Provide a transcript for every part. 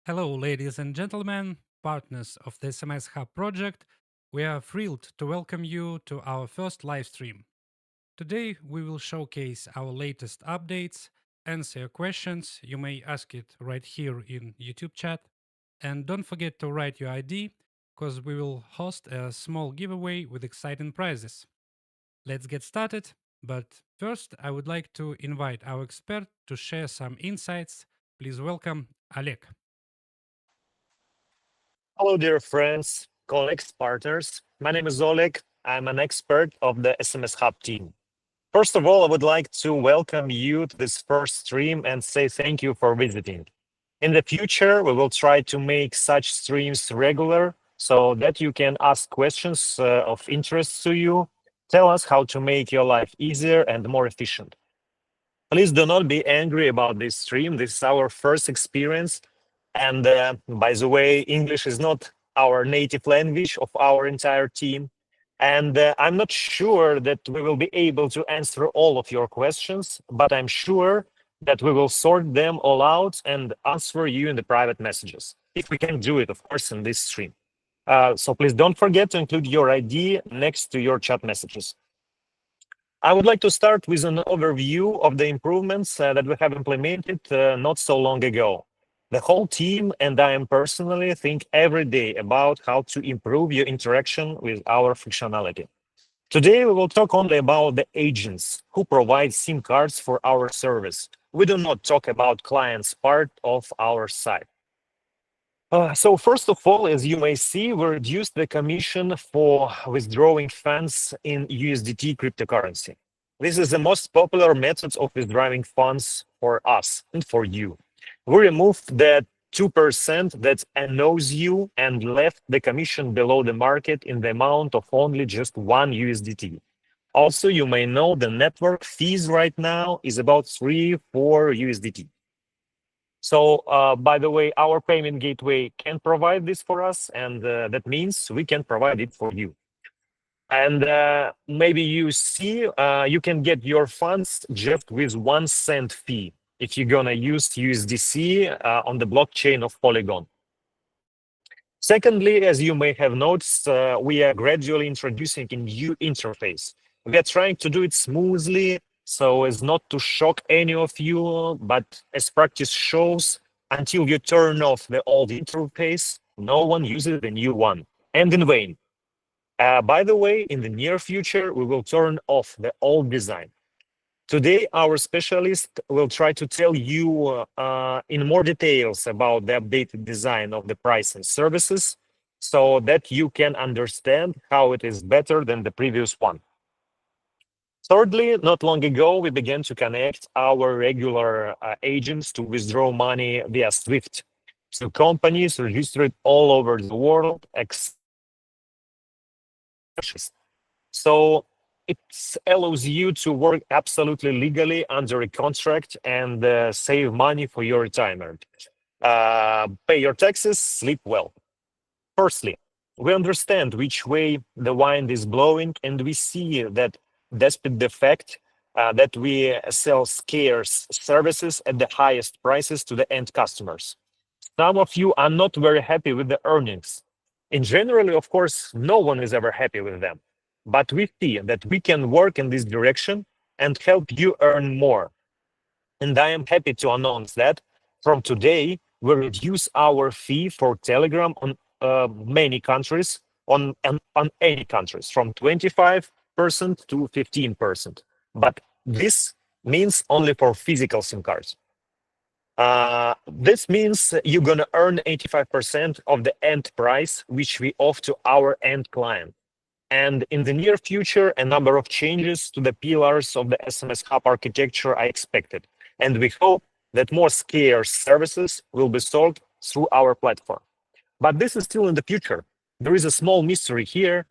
Hello, ladies and gentlemen, partners of the SMSHub project. We are thrilled to welcome you to our first live stream. Today, we will showcase our latest updates, answer your questions. You may ask it right here in YouTube chat. And don't forget to write your ID, because we will host a small giveaway with exciting prizes. Let's get started. But first, I would like to invite our expert to share some insights. Please welcome Oleg. Hello, dear friends, colleagues, partners. My name is Oleg. I'm an expert of the SMSHub team. First of all, I would like to welcome you to this first stream and say thank you for visiting. In the future, we will try to make such streams regular so that you can ask questions of interest to you, tell us how to make your life easier and more efficient. Please do not be angry about this stream. This is our first experience. And by the way, English is not our native language of our entire team. And I'm not sure that we will be able to answer all of your questions, but I'm sure that we will sort them all out and answer you in the private messages. If we can do it, of course, in this stream. So please don't forget to include your ID next to your chat messages. I would like to start with an overview of the improvements that we have implemented not so long ago. The whole team and I am personally think every day about how to improve your interaction with our functionality. Today, we will talk only about the agents who provide SIM cards for our service. We do not talk about clients part of our site. So first of all, as you may see, we reduced the commission for withdrawing funds in USDT cryptocurrency. This is the most popular method of withdrawing funds for us and for you. We removed the 2% that annoys you and left the commission below the market in the amount of only just 1 USDT. Also, you may know the network fees right now is about 3-4 USDT. So, by the way, our payment gateway can provide this for us, and that means we can provide it for you. And maybe you see, you can get your funds just with 1 cent fee if you're gonna use USDC on the blockchain of Polygon. Secondly, as you may have noticed, we are gradually introducing a new interface. We are trying to do it smoothly so as not to shock any of you, but as practice shows, until you turn off the old interface, no one uses the new one, and in vain. By the way, in the near future, we will turn off the old design. Today, our specialist will try to tell you in more details about the updated design of the price and services so that you can understand how it is better than the previous one. Thirdly, not long ago, we began to connect our regular agents to withdraw money via SWIFT to companies registered all over the world. So it allows you to work absolutely legally under a contract and save money for your retirement. Pay your taxes, sleep well. Firstly, we understand which way the wind is blowing, and we see that despite the fact that we sell scarce services at the highest prices to the end customers. Some of you are not very happy with the earnings. In general, of course, no one is ever happy with them. But we see that we can work in this direction and help you earn more. And I am happy to announce that from today, we reduce our fee for Telegram on many countries, on any countries, from 25% to 15%. But this means only for physical SIM cards. This means you're going to earn 85% of the end price, which we offer to our end client. And in the near future, a number of changes to the pillars of the SMSHub architecture are expected. And we hope that more scarce services will be sold through our platform. But this is still in the future. There is a small mystery here.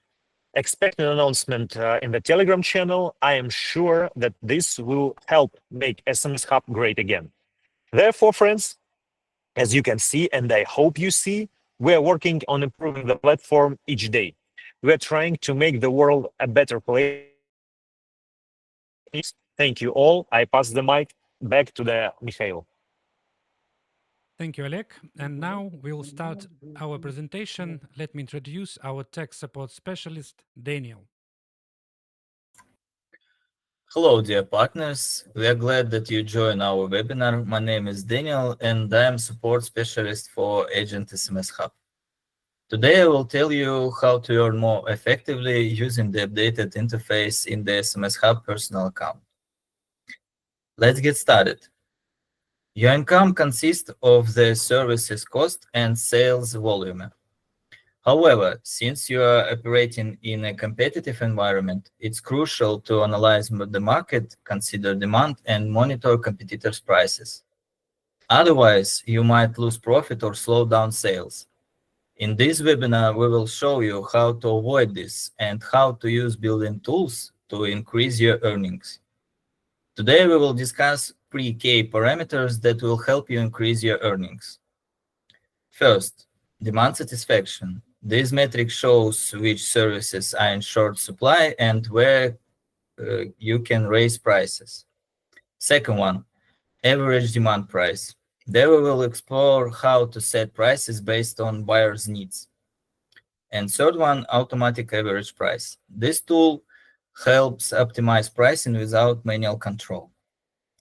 Expect an announcement in the Telegram channel. I am sure that this will help make SMSHub great again. Therefore, friends, as you can see, and I hope you see, we are working on improving the platform each day. We are trying to make the world a better place. Thank you all. I pass the mic back to the Mikhail. Thank you, Oleg. And now we'll start our presentation. Let me introduce our tech support specialist, Daniel. Hello, dear partners. We are glad that you join our webinar. My name is Daniel, and I am support specialist for Agent SMS Hub. Today, I will tell you how to earn more effectively using the updated interface in the SMS Hub personal account. Let's get started. Your income consists of the services cost and sales volume. However, since you are operating in a competitive environment, it's crucial to analyze the market, consider demand, and monitor competitors' prices. Otherwise, you might lose profit or slow down sales. In this webinar, we will show you how to avoid this and how to use built-in tools to increase your earnings. Today, we will discuss three key parameters that will help you increase your earnings. First, demand satisfaction. This metric shows which services are in short supply and where you can raise prices. Second one, average demand price. There we will explore how to set prices based on buyers' needs. And third one, automatic average price. This tool helps optimize pricing without manual control.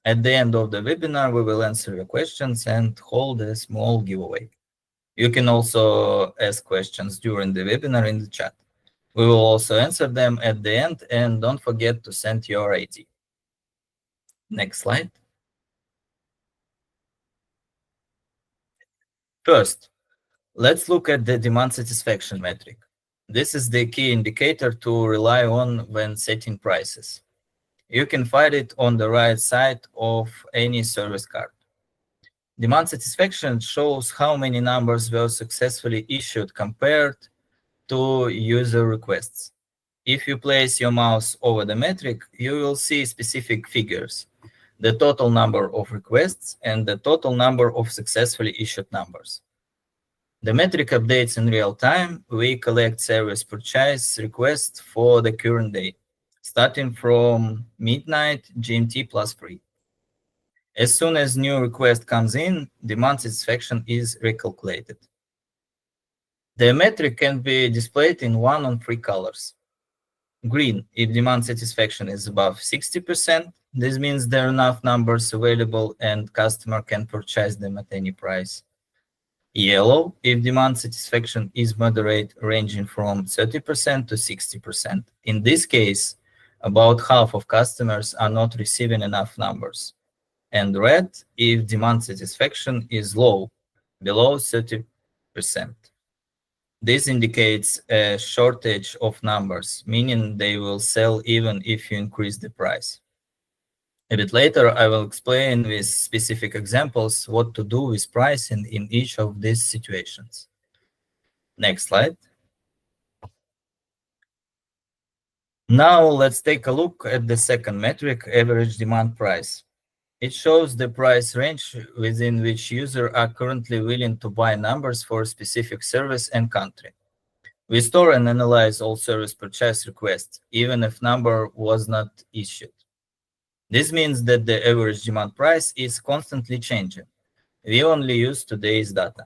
At the end of the webinar, we will answer your questions and hold a small giveaway. You can also ask questions during the webinar in the chat. We will also answer them at the end, and don't forget to send your ID. Next slide. First, let's look at the demand satisfaction metric. This is the key indicator to rely on when setting prices. You can find it on the right side of any service card. Demand satisfaction shows how many numbers were successfully issued compared to user requests. If you place your mouse over the metric, you will see specific figures, the total number of requests and the total number of successfully issued numbers. The metric updates in real time. We collect service purchase requests for the current day, starting from midnight GMT +3. As soon as new request comes in, demand satisfaction is recalculated. The metric can be displayed in one of three colors. Green, if demand satisfaction is above 60%, this means there are enough numbers available and customer can purchase them at any price. Yellow, if demand satisfaction is moderate, ranging from 30% to 60%. In this case, about half of customers are not receiving enough numbers. And red, if demand satisfaction is low, below 30%. This indicates a shortage of numbers, meaning they will sell even if you increase the price. A bit later, I will explain with specific examples what to do with pricing in each of these situations. Next slide. Now let's take a look at the second metric, average demand price. It shows the price range within which users are currently willing to buy numbers for a specific service and country. We store and analyze all service purchase requests, even if number was not issued. This means that the average demand price is constantly changing. We only use today's data.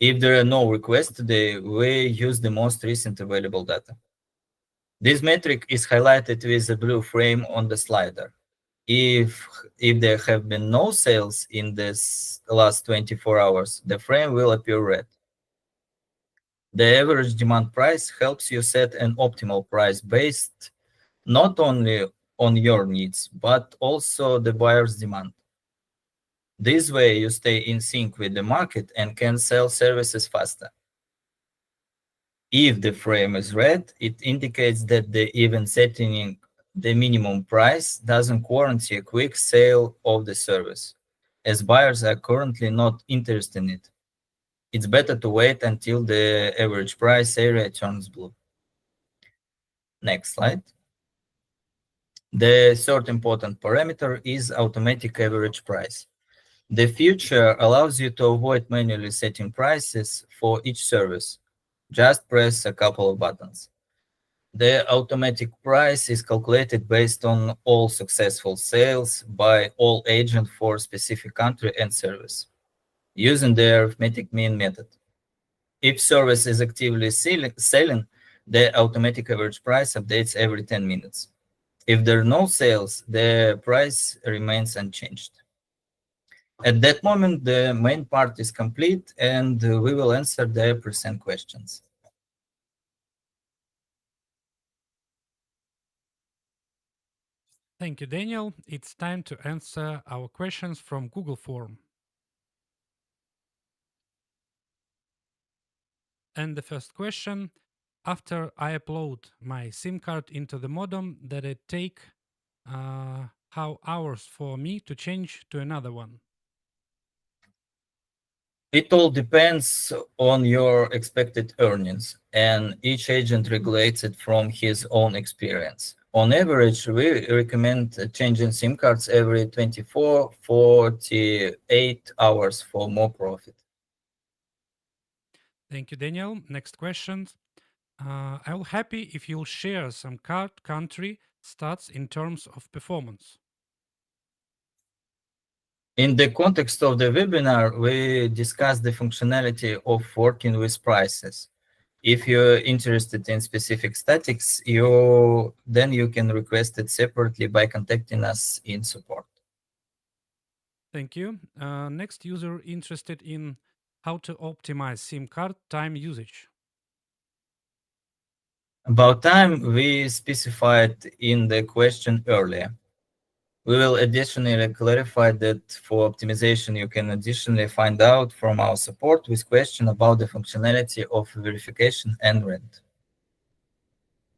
If there are no requests today, we use the most recent available data. This metric is highlighted with a blue frame on the slider. If there have been no sales in this last 24 hours, the frame will appear red. The average demand price helps you set an optimal price based not only on your needs, but also the buyer's demand. This way, you stay in sync with the market and can sell services faster. If the frame is red, it indicates that even setting the minimum price doesn't guarantee a quick sale of the service, as buyers are currently not interested in it. It's better to wait until the average price area turns blue. Next slide. The third important parameter is automatic average price. The feature allows you to avoid manually setting prices for each service. Just press a couple of buttons. The automatic price is calculated based on all successful sales by all agents for a specific country and service. using the arithmetic mean method. If service is actively selling, the automatic average price updates every 10 minutes. If there are no sales, the price remains unchanged. At that moment, the main part is complete, and we will answer the percent questions. Thank you, Daniel. It's time to answer our questions from Google Form. And the first question, after I upload my SIM card into the modem, that it take how hours for me to change to another one? It all depends on your expected earnings, and each agent regulates it from his own experience. On average, we recommend changing SIM cards every 24, 48 hours for more profit. Thank you, Daniel. Next question. I'm happy if you'll share some card country stats in terms of performance. In the context of the webinar, we discussed the functionality of working with prices. If you're interested in specific statics, then you can request it separately by contacting us in support. Thank you. Next user interested in how to optimize SIM card time usage. About time, we specified in the question earlier. We will additionally clarify that for optimization, you can additionally find out from our support with question about the functionality of verification and rent.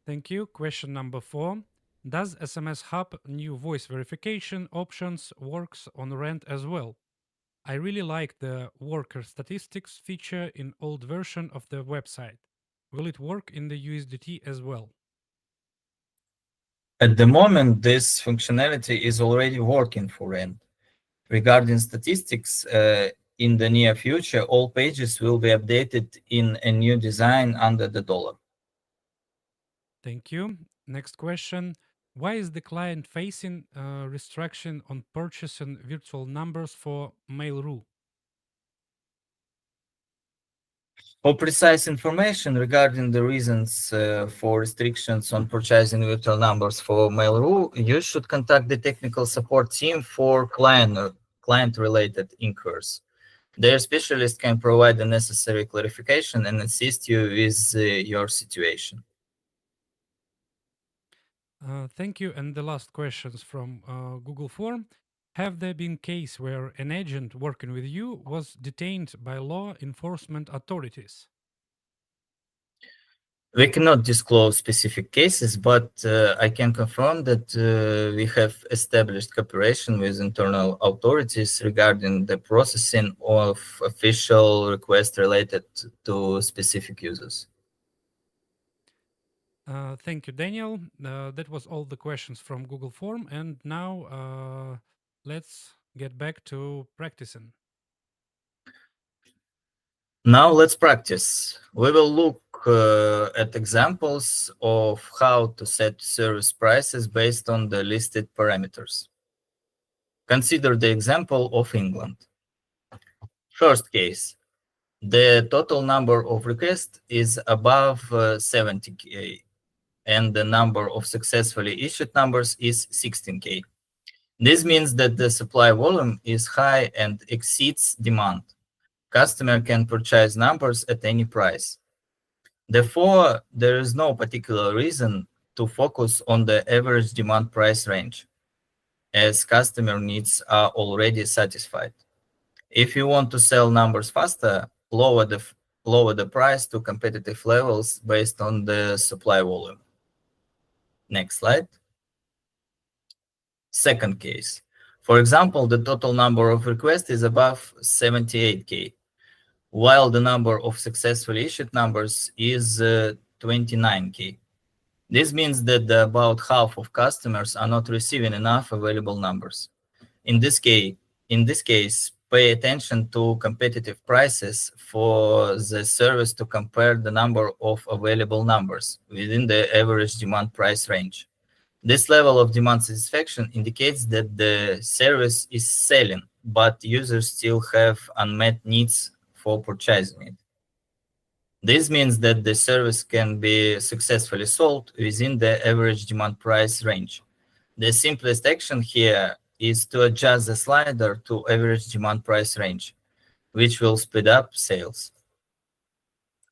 Thank you. Question number 4. Does SMSHub new voice verification options works on rent as well? I really like the worker statistics feature in old version of the website. Will it work in the USDT as well? At the moment, this functionality is already working for rent. Regarding statistics, in the near future, all pages will be updated in a new design under the dollar. Thank you. Next question. Why is the client facing restriction on purchasing virtual numbers for Mail.ru? For precise information regarding the reasons for restrictions on purchasing virtual numbers for Mail.ru, you should contact the technical support team for client-related inquiries. Their specialist can provide the necessary clarification and assist you with your situation. Thank you. And the last questions from Google Form. Have there been case where an agent working with you was detained by law enforcement authorities? We cannot disclose specific cases, but I can confirm that we have established cooperation with internal authorities regarding the processing of official requests related to specific users. Thank you, Daniel. That was all the questions from Google Form. And now let's get back to practicing. Now let's practice. We will look at examples of how to set service prices based on the listed parameters. Consider the example of England. First case, the total number of requests is above 70K, and the number of successfully issued numbers is 16K. This means that the supply volume is high and exceeds demand. Customer can purchase numbers at any price. Therefore, there is no particular reason to focus on the average demand price range, as customer needs are already satisfied. If you want to sell numbers faster, lower the price to competitive levels based on the supply volume. Next slide. Second case. For example, the total number of requests is above 78K, while the number of successfully issued numbers is 29K. This means that about half of customers are not receiving enough available numbers. In this case, pay attention to competitive prices for the service to compare the number of available numbers within the average demand price range. This level of demand satisfaction indicates that the service is selling but users still have unmet needs for purchasing it. This means that the service can be successfully sold within the average demand price range. The simplest action here is to adjust the slider to average demand price range, which will speed up sales.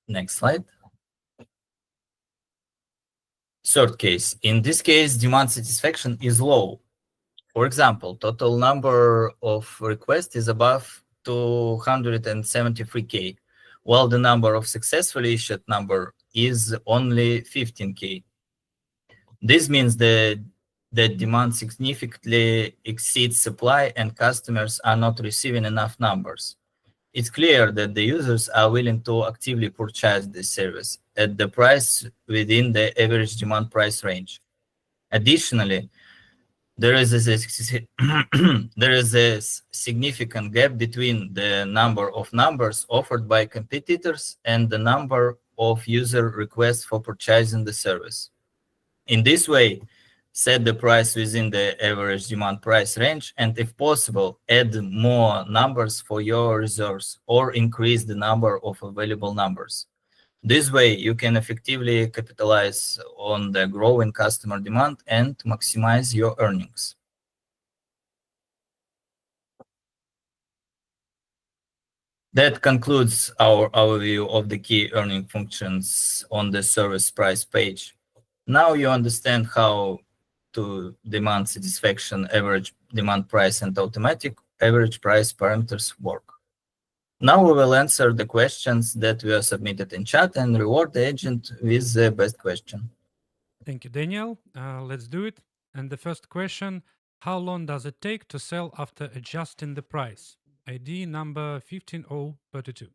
Next slide. Third case. In this case, demand satisfaction is low. For example, total number of requests is above 273K, while the number of successfully issued number is only 15K. This means that demand significantly exceeds supply and customers are not receiving enough numbers. It's clear that the users are willing to actively purchase this service at the price within the average demand price range. Additionally, there is a significant gap between the number of numbers offered by competitors and the number of user requests for purchasing the service. In this way, set the price within the average demand price range, and if possible, add more numbers for your reserves or increase the number of available numbers. This way, you can effectively capitalize on the growing customer demand and maximize your earnings. That concludes our overview of the key earning functions on the service price page. Now you understand how to demand satisfaction, average demand price, and automatic average price parameters work. Now we will answer the questions that were submitted in chat and reward the agent with the best question. Thank you, Daniel. Let's do it. And the first question, how long does it take to sell after adjusting the price? ID number 15032.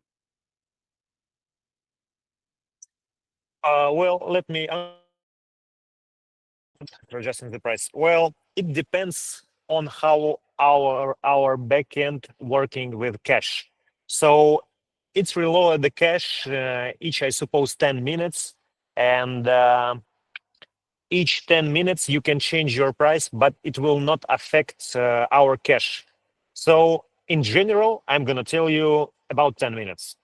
Well, let me for adjusting the price. Well, it depends on how our backend working with cache. So it's reload the cache each, I suppose, 10 minutes, and each 10 minutes you can change your price, but it will not affect our cache. So in general, I'm gonna tell you about 10 minutes.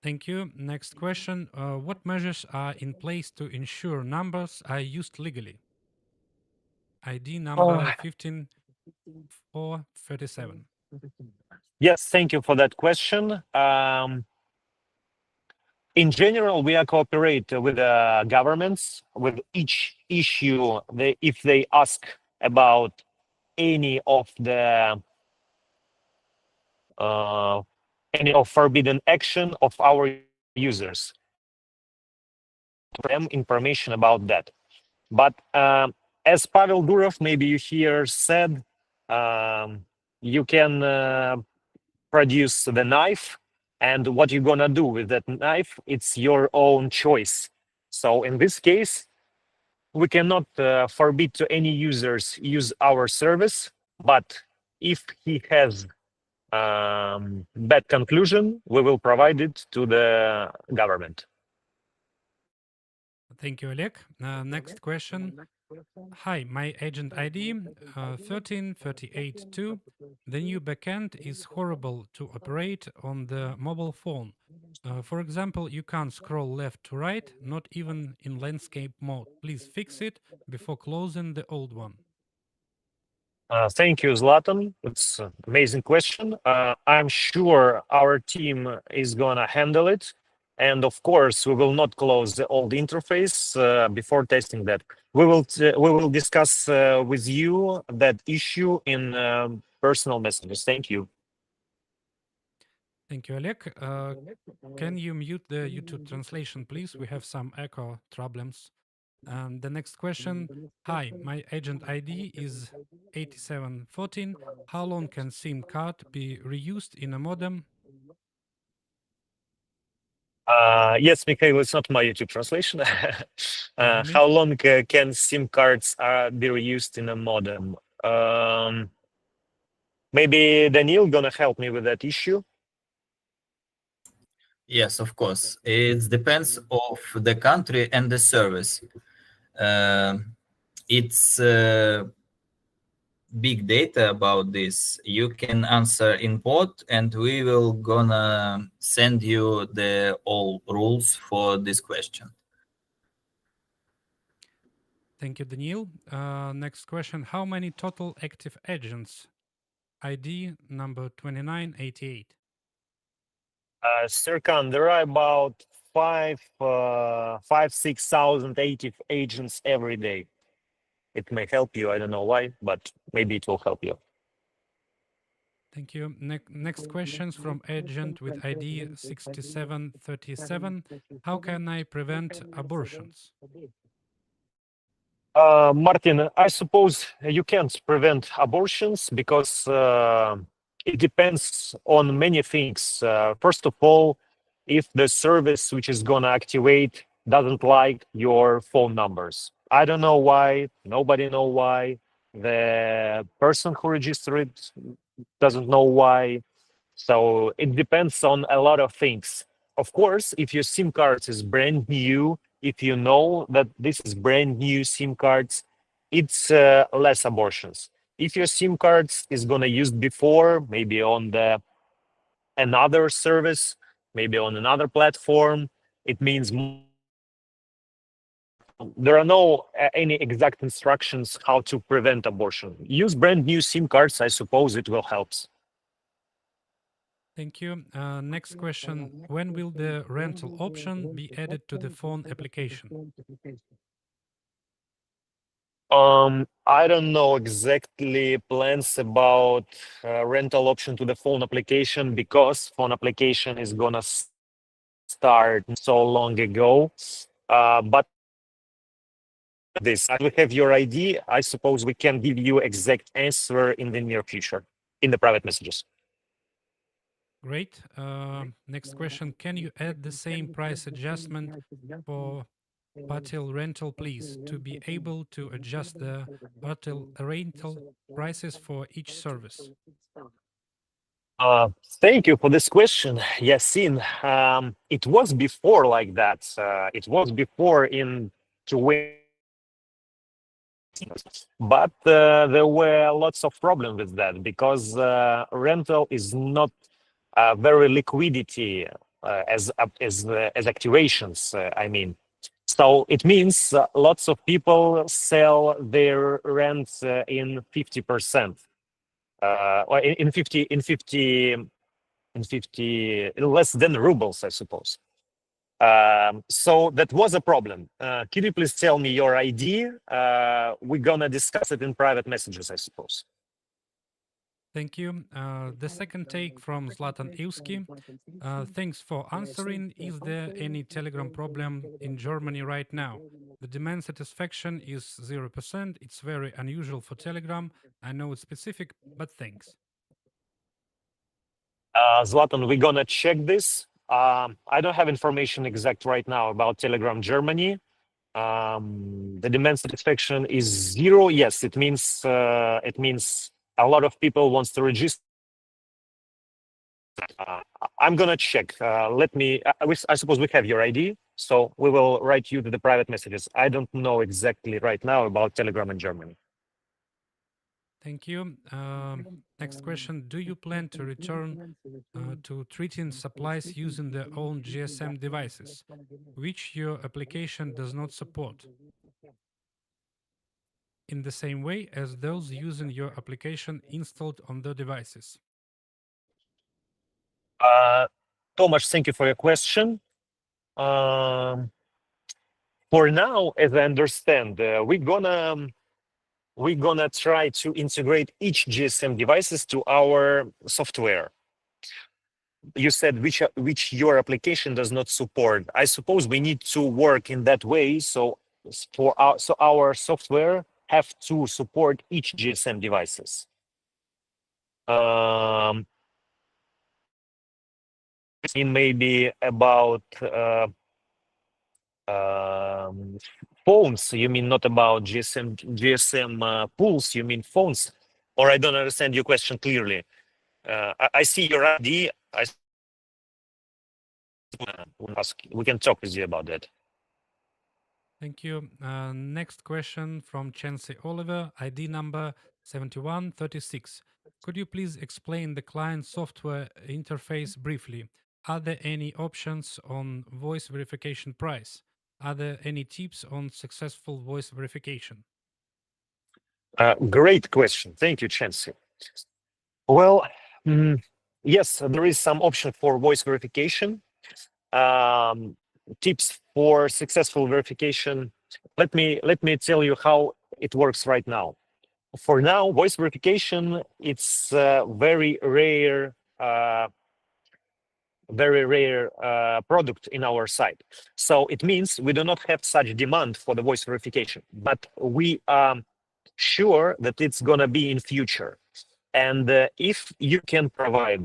Thank you. Next question. What measures are in place to ensure numbers are used legally? ID number 15437. Yes, thank you for that question. In general, we are cooperate with governments with each issue. If they ask about any of forbidden action of our users, them information about that. But as Pavel Durov, maybe you hear said, you can produce the knife, and what you're gonna do with that knife, it's your own choice. So in this case, we cannot forbid to any users use our service, but if he has bad conclusion, we will provide it to the government. Thank you, Oleg. Next question. Hi, my agent ID 13382. The new backend is horrible to operate on the mobile phone. For example, you can't scroll left to right, not even in landscape mode. Please fix it before closing the old one. Thank you, Zlatan. It's an amazing question. I'm sure our team is gonna handle it. And of course, we will not close the old interface before testing that. We will discuss with you that issue in personal messages. Thank you. Thank you, Oleg. Can you mute the YouTube translation, please? We have some echo problems. And the next question. Hi, my agent ID is 8714. How long can SIM card be reused in a modem? Yes, Mikhail, it's not my YouTube translation. Me? How long can SIM cards be reused in a modem? Maybe Daniil gonna help me with that issue. Yes, of course. It depends of the country and the service. It's big data about this, you can answer in bot, and we will gonna send you the all rules for this question. Thank you, Daniil. Next question. How many total active agents? ID number 2988. Serkan, there are about 6,000 active agents every day. It may help you. I don't know why, but maybe it will help you. Thank you. Next questions from agent with ID 6737. How can I prevent abortions? Martin, I suppose you can't prevent abortions because it depends on many things. First of all, if the service which is going to activate doesn't like your phone numbers. I don't know why. Nobody know why. The person who registered it doesn't know why. So it depends on a lot of things. Of course, if your SIM card is brand new, if you know that this is brand new SIM cards, it's less abortions. If your SIM cards is gonna used before, maybe on the another service, maybe on another platform, it means there are no any exact instructions how to prevent abortion. Use brand new SIM cards. I suppose it will help. Thank you. Next question. When will the rental option be added to the phone application? I don't know exactly plans about rental option to the phone application because phone application is gonna start so long ago. But this, we have your ID. I suppose we can give you exact answer in the near future in the private messages. Great. Next question. Can you add the same price adjustment for Patil rental, please, to be able to adjust the Patil rental prices for each service? Thank you for this question, Yasin. It was before like that. It was before in 20, but there were lots of problems with that because rental is not very liquidity as activations. I mean, so it means lots of people sell their rents in 50%, or in 50 less than rubles, I suppose. So that was a problem. Can you please tell me your ID? We're gonna discuss it in private messages, I suppose. Thank you. The second take from Zlatan Ilski. Thanks for answering. Is there any Telegram problem in Germany right now? The demand satisfaction is 0%. It's very unusual for Telegram. I know it's specific, but thanks. Zlatan, we're gonna check this. I don't have information exact right now about Telegram Germany. The demand satisfaction is 0. Yes, it means a lot of people wants to register. I'm gonna check. Let me. I suppose we have your ID, so we will write you to the private messages. I don't know exactly right now about Telegram in Germany. Thank you. Next question. Do you plan to return to treating supplies using their own GSM devices, which your application does not support, in the same way as those using your application installed on their devices? Tomasz, thank you for your question. For now, as I understand, we're gonna try to integrate each GSM devices to our software. You said which your application does not support. I suppose we need to work in that way. So our software have to support each GSM devices. In maybe about phones. You mean not about GSM pools? You mean phones? Or I don't understand your question clearly. I see your ID. We can talk with you about that. Thank you. Next question from Chancey Oliver, ID number 7136. Could you please explain the client software interface briefly? Are there any options on voice verification price? Are there any tips on successful voice verification? Great question. Thank you, Chancey. Well, yes, there is some option for voice verification. Tips for successful verification. Let me tell you how it works right now. For now, voice verification, it's very rare product in our site. So it means we do not have such demand for the voice verification, but we are sure that it's going to be in future. And if you can provide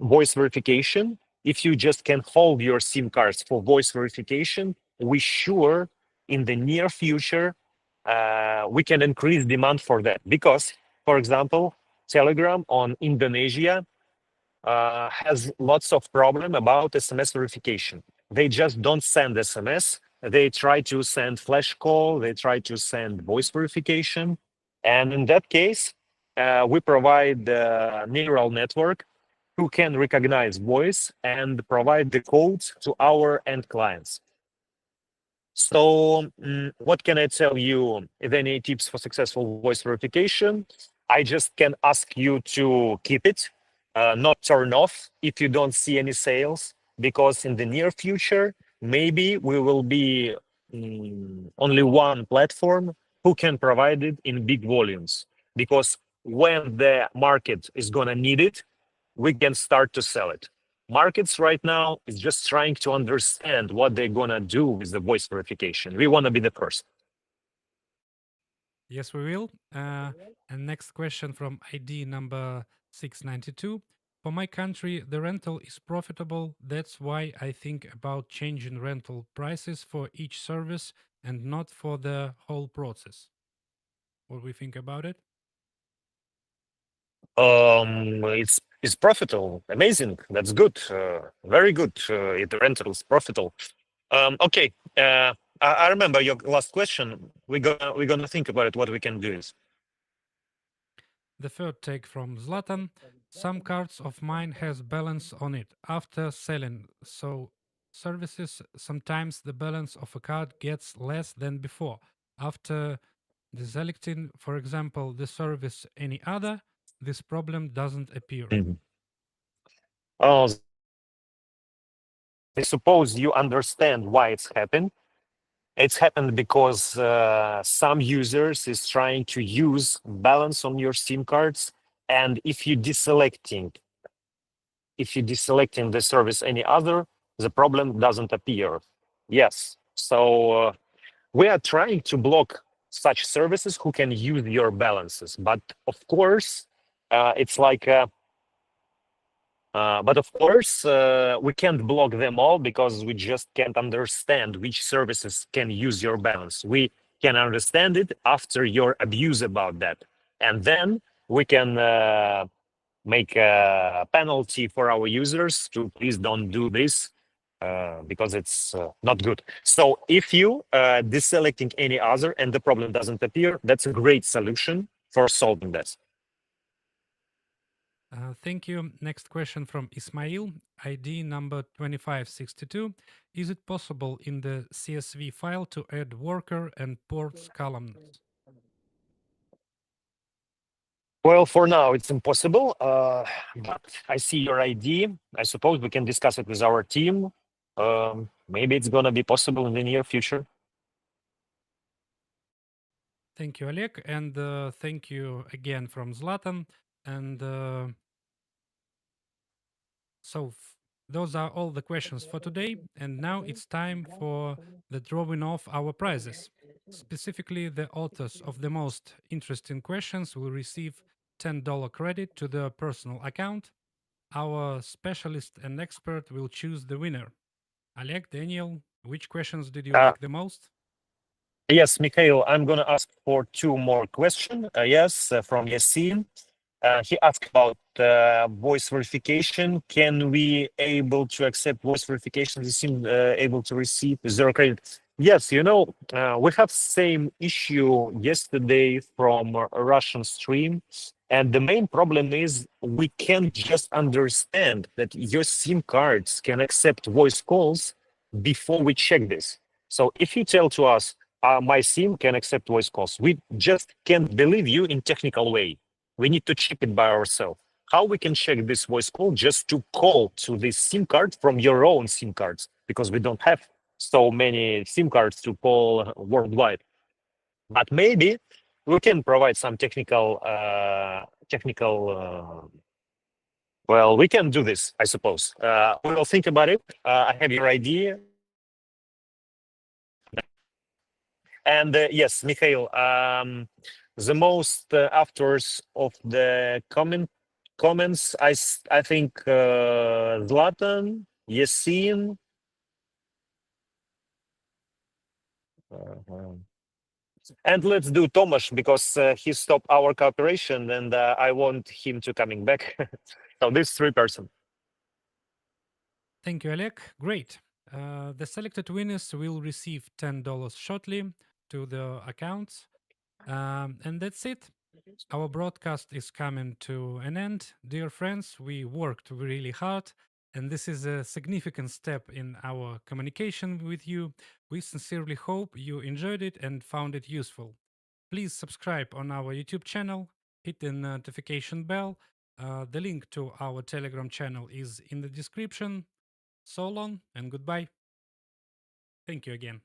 voice verification, if you just can hold your SIM cards for voice verification, we sure in the near future we can increase demand for that. Because, for example, Telegram on Indonesia has lots of problem about SMS verification. They just don't send SMS. They try to send flash call. They try to send voice verification. And in that case, we provide the neural network who can recognize voice and provide the codes to our end clients. So what can I tell you? If any tips for successful voice verification, I just can ask you to keep it, not turn off if you don't see any sales, because in the near future, maybe we will be only one platform who can provide it in big volumes. Because when the market is gonna need it, we can start to sell it. Markets right now is just trying to understand what they're gonna do with the voice verification. We want to be the first. Yes, we will. And next question from ID number 692. For my country, the rental is profitable. That's why I think about changing rental prices for each service and not for the whole process. What do we think about it? It's profitable. Amazing. That's good. Very good. If the rental is profitable. Okay. I remember your last question. We're gonna think about it. What we can do is. The third take from Zlatan. Some cards of mine has balance on it after selling. So services, sometimes the balance of a card gets less than before. After deselecting, for example, the service any other, this problem doesn't appear. Oh, I suppose you understand why it's happened. It's happened because some users is trying to use balance on your SIM cards, and if you deselecting the service any other, the problem doesn't appear. Yes, so we are trying to block such services who can use your balances, but of course, it's like. But of course, we can't block them all because we just can't understand which services can use your balance. We can understand it after your abuse about that. And then we can make a penalty for our users to please don't do this because it's not good. So if you deselecting any other and the problem doesn't appear, that's a great solution for solving this. Thank you. Next question from Ismail, ID number 2562. Is it possible in the CSV file to add worker and ports columns? Well, for now, it's impossible, but I see your ID. I suppose we can discuss it with our team. Maybe it's going to be possible in the near future. Thank you, Oleg. And thank you again from Zlatan. And those are all the questions for today. And now it's time for the drawing of our prizes. Specifically, the authors of the most interesting questions will receive $10 credit to their personal account. Our specialist and expert will choose the winner. Oleg, Daniel, which questions did you like the most? Yes, Mikhail, I'm going to ask for two more questions. Yes, from Yasin. He asked about voice verification. Can we able to accept voice verification? We seem able to receive zero credit. Yes, we have same issue yesterday from a Russian stream, and the main problem is we can't just understand that your SIM cards can accept voice calls before we check this. So if you tell to us, my SIM can accept voice calls, we just can't believe you in technical way. We need to check it by ourselves. How we can check this voice call just to call to this SIM card from your own SIM cards, because we don't have so many SIM cards to call worldwide. But maybe we can provide some well, we can do this, I suppose. We will think about it. I have your idea. And yes, Mikhail, the most authors of the comments, I think Zlatan, Yasin, and let's do Tomasz, because he stopped our cooperation, and I want him to coming back. So this three person. Thank you, Oleg. Great. The selected winners will receive $10 shortly to the accounts. And that's it. Our broadcast is coming to an end. Dear friends, we worked really hard, and this is a significant step in our communication with you. We sincerely hope you enjoyed it and found it useful. Please subscribe on our YouTube channel, hit the notification bell. The link to our Telegram channel is in the description. So long and goodbye. Thank you again.